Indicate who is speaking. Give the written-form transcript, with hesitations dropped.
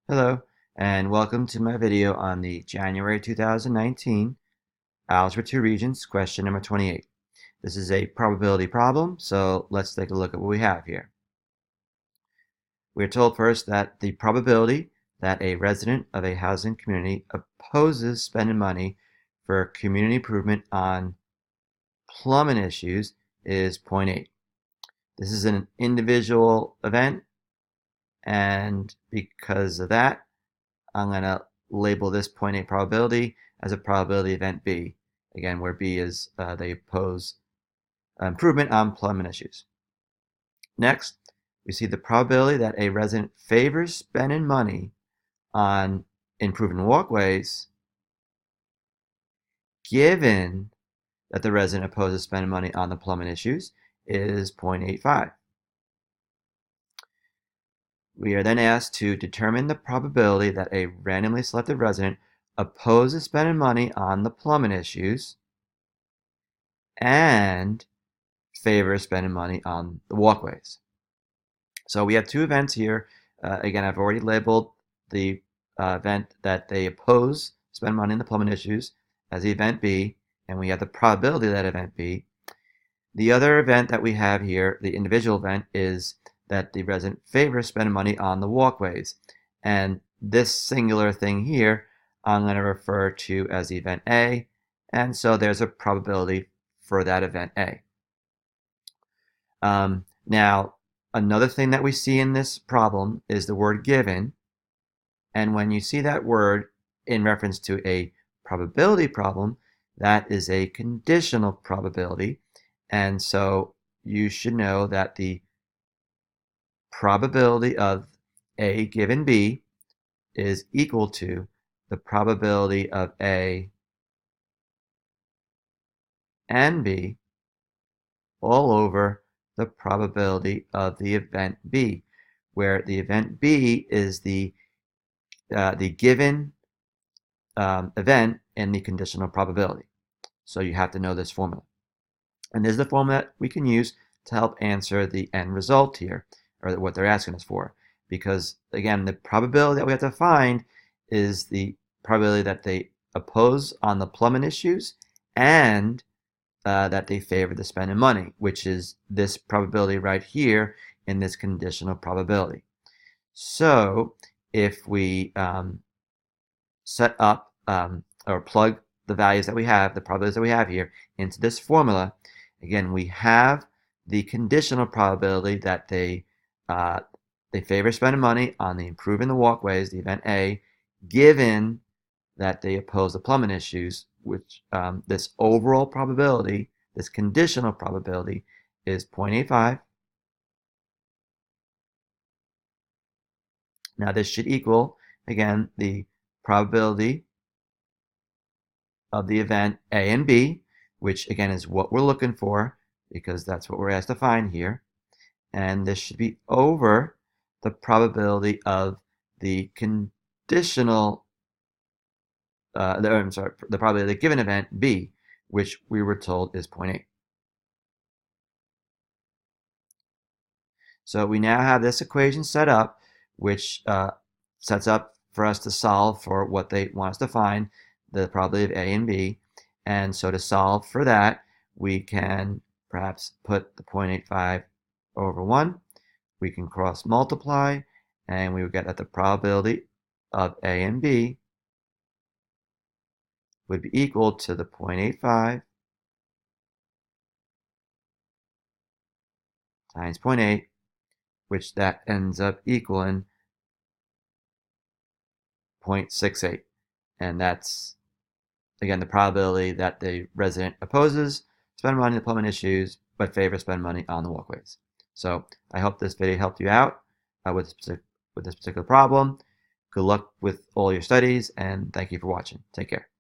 Speaker 1: Hello, and welcome to my video on the January 2019 Algebra 2 Regents question number 28. This is a probability problem, so let's take a look at what we have here. We're told first that the probability that a resident of a housing community opposes spending money for community improvement on plumbing issues is 0.8. This is an individual event, and because of that, I'm going to label this 0.8 probability as a probability event B. Again, where B is they oppose improvement on plumbing issues. Next, we see the probability that a resident favors spending money on improving walkways, given that the resident opposes spending money on the plumbing issues, is 0.85. We are then asked to determine the probability that a randomly selected resident opposes spending money on the plumbing issues and favors spending money on the walkways. So we have two events here. Again, I've already labeled the event that they oppose spending money on the plumbing issues as the event B, and we have the probability of that event B. The other event that we have here, the individual event, is that the resident favors spending money on the walkways. And this singular thing here, I'm going to refer to as the event A, and so there's a probability for that event A. Now, another thing that we see in this problem is the word given, and when you see that word in reference to a probability problem, that is a conditional probability, and so you should know that the probability of A given B is equal to the probability of A and B all over the probability of the event B, where the event B is the given event in the conditional probability. So you have to know this formula. And this is the formula that we can use to help answer the end result here, or what they're asking us for. Because, again, the probability that we have to find is the probability that they oppose on the plumbing issues and that they favor the spending money, which is this probability right here in this conditional probability. So if we set up or plug the values that we have, the probabilities that we have here, into this formula, again, we have the conditional probability that they favor spending money on the improving the walkways, the event A, given that they oppose the plumbing issues, which this overall probability, this conditional probability, is 0.85. Now this should equal, again, the probability of the event A and B, which again is what we're looking for, because that's what we're asked to find here. And this should be over the probability of the conditional, the probability of the given event B, which we were told is 0.8. So we now have this equation set up, which sets up for us to solve for what they want us to find, the probability of A and B. And so to solve for that, we can perhaps put the 0.85 over 1. We can cross multiply, and we would get that the probability of A and B would be equal to the 0.85 times 0.8, which that ends up equaling 0.68. And that's, again, the probability that the resident opposes spending money on the plumbing issues, but favors spending money on the walkways. So I hope this video helped you out with this particular problem. Good luck with all your studies, and thank you for watching. Take care.